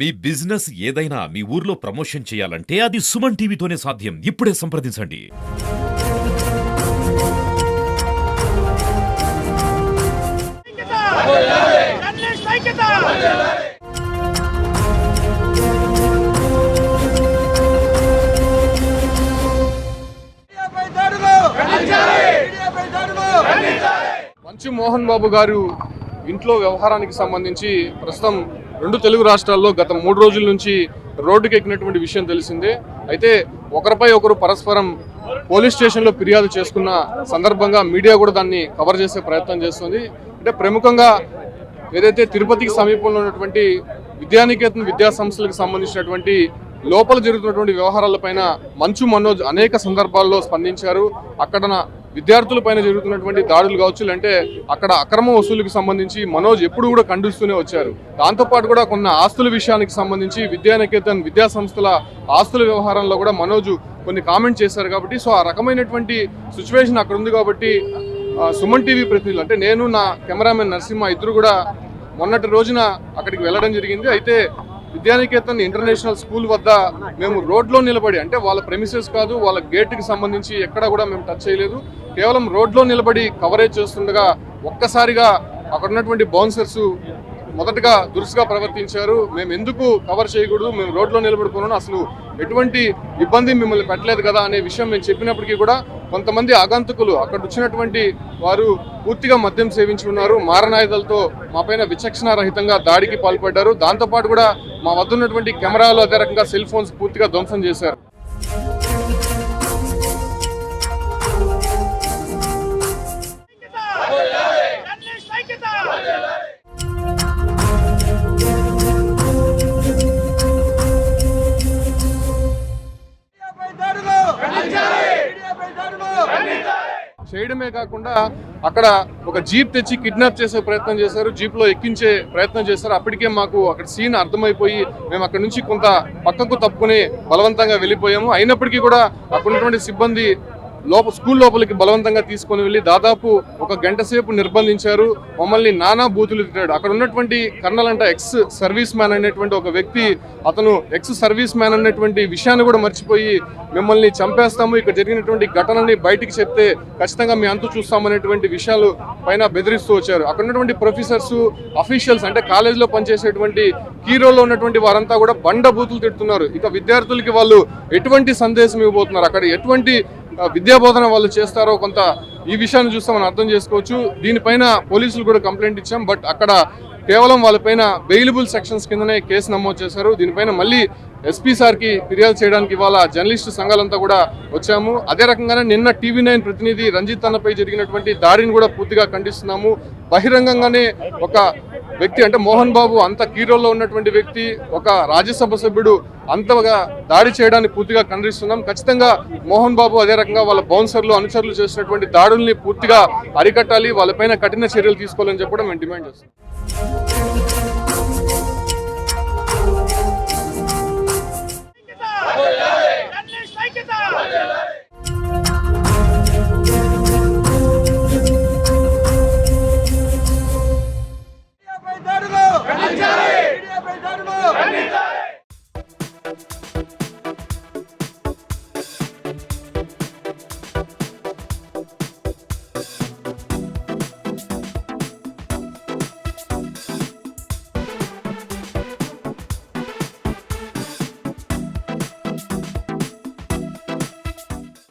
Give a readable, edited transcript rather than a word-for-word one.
మీ business ఏదైనా మీ ఊర్లో promotion చేయాలంటే అది సుమన్ టీవీతోనే సాధ్యం. ఇప్పుడే సంప్రదించండి. మంచు మోహన్ బాబు గారు ఇంట్లో వ్యవహారానికి సంబంధించి ప్రస్తుతం రెండు తెలుగు రాష్ట్రాల్లో గత 3 రోజుల నుంచి రోడ్డుకి ఎక్కినటువంటి విషయం తెలిసిందే. అయితే ఒకరిపై ఒకరు పరస్పరం పోలీస్ స్టేషన్లో ఫిర్యాదు చేసుకున్న సందర్భంగా మీడియా కూడా దాన్ని కవర్ చేసే ప్రయత్నం చేస్తుంది. అంటే ప్రముఖంగా ఏదైతే తిరుపతికి సమీపంలో ఉన్నటువంటి విద్యానికేతన్ విద్యా సంస్థలకు సంబంధించినటువంటి లోపల జరుగుతున్నటువంటి వ్యవహారాలపైన మంచు మనోజ్ అనేక సందర్భాల్లో స్పందించారు. అక్కడ విద్యార్థులపైన జరుగుతున్నటువంటి దాడులు కావచ్చు, అంటే అక్కడ అక్రమ వసూలుకు సంబంధించి మనోజ్ ఎప్పుడు కూడా ఖండిస్తూనే వచ్చారు. దాంతోపాటు కూడా కొన్ని ఆస్తుల విషయానికి సంబంధించి విద్యానికేతన్ విద్యా సంస్థల ఆస్తుల వ్యవహారంలో కూడా మనోజ్ కొన్ని కామెంట్ చేశారు. కాబట్టి ఆ రకమైనటువంటి సిచ్యువేషన్ అక్కడ ఉంది. కాబట్టి సుమన్ టీవీ ప్రతినిధులు అంటే నేను, నా కెమెరామెన్ నరసింహ ఇద్దరు కూడా మొన్నటి రోజున అక్కడికి వెళ్ళడం జరిగింది. అయితే విద్యానికేతన్ ఇంటర్నేషనల్ స్కూల్ వద్ద మేము రోడ్లో నిలబడి, అంటే వాళ్ళ ప్రెమిసెస్ కాదు, వాళ్ళ గేట్కి సంబంధించి ఎక్కడ కూడా మేము టచ్ చేయలేదు, కేవలం రోడ్లో నిలబడి కవరేజ్ చేస్తుండగా ఒక్కసారిగా అక్కడ ఉన్నటువంటి బౌన్సర్స్ మొదటగా దురుసుగా ప్రవర్తించారు. మేము ఎందుకు కవర్ చేయకూడదు, మేము రోడ్లో నిలబడుకున్నాను, అసలు ఎటువంటి ఇబ్బంది మిమ్మల్ని పెట్టలేదు కదా అనే విషయం మేము చెప్పినప్పటికీ కూడా కొంతమంది ఆగంతుకులు అక్కడ వచ్చినటువంటి వారు పూర్తిగా మద్యం సేవించి ఉన్నారు. మారణాయుధాలతో మా పైన విచక్షణారహితంగా దాడికి పాల్పడ్డారు. దాంతోపాటు కూడా మా వద్ద ఉన్నటువంటి కెమెరాలు అదే రకంగా సెల్ ఫోన్స్ పూర్తిగా ధ్వంసం చేశారు. చేయడమే కాకుండా అక్కడ ఒక జీప్ తెచ్చి కిడ్నాప్ చేసే ప్రయత్నం చేశారు, జీప్లో ఎక్కించే ప్రయత్నం చేశారు. అప్పటికే మాకు అక్కడ సీన్ అర్థమైపోయి మేము అక్కడ నుంచి కొంత పక్కకు తప్పుకుని బలవంతంగా వెళ్ళిపోయాము. అయినప్పటికీ కూడా అక్కడ ఉన్నటువంటి సిబ్బంది స్కూల్ లోపలికి బలవంతంగా తీసుకొని వెళ్ళి దాదాపు 1 గంట సేపు నిర్బంధించారు. మమ్మల్ని నానా బూతులు తిట్టాడు. అక్కడ ఉన్నటువంటి కర్నల్ అంటే ఎక్స్ సర్వీస్ మ్యాన్ అనేటువంటి ఒక వ్యక్తి, అతను ఎక్స్ సర్వీస్ మ్యాన్ అనేటువంటి విషయాన్ని కూడా మర్చిపోయి మిమ్మల్ని చంపేస్తాము, ఇక్కడ జరిగినటువంటి ఘటనని బయటికి చెప్తే ఖచ్చితంగా మీ అంతు చూస్తామనేటువంటి విషయాలు పైన బెదిరిస్తూ వచ్చారు. అక్కడ ఉన్నటువంటి ప్రొఫెసర్స్, అఫీషియల్స్ అంటే కాలేజీలో పనిచేసేటువంటి కీరోలో ఉన్నటువంటి వారంతా కూడా బండ బూతులు తిడుతున్నారు. ఇక విద్యార్థులకి వాళ్ళు ఎటువంటి సందేశం ఇవ్వబోతున్నారు, అక్కడ ఎటువంటి విద్యాబోధన వాళ్ళు చేస్తారో కొంత ఈ విషయాన్ని చూస్తే మనం అర్థం చేసుకోవచ్చు. దీనిపైన పోలీసులు కూడా కంప్లైంట్ ఇచ్చాం. బట్ అక్కడ కేవలం వాళ్ళపైన బెయిలబుల్ సెక్షన్స్ కిందనే కేసు నమోదు చేశారు. దీనిపైన మళ్ళీ ఎస్పీ సార్కి ఫిర్యాదు చేయడానికి ఇవాళ జర్నలిస్టు సంఘాలంతా కూడా వచ్చాము. అదే రకంగానే నిన్న టీవీ9 ప్రతినిధి రంజిత్ అన్నపై జరిగినటువంటి దాడిని కూడా పూర్తిగా ఖండిస్తున్నాము. బహిరంగంగానే ఒక వ్యక్తి అంటే మోహన్ బాబు అంత కీరోల్లో ఉన్నటువంటి వ్యక్తి, ఒక రాజ్యసభ సభ్యుడు అంతగా దాడి చేయడాన్ని పూర్తిగా ఖండిస్తున్నాం. ఖచ్చితంగా మోహన్ బాబు అదే రకంగా వాళ్ళ బౌన్సర్లు, అనుచరులు చేసినటువంటి దాడుల్ని పూర్తిగా అరికట్టాలి, వాళ్ళపైన కఠిన చర్యలు తీసుకోవాలని చెప్పడం మేము డిమాండ్ చేస్తున్నాం.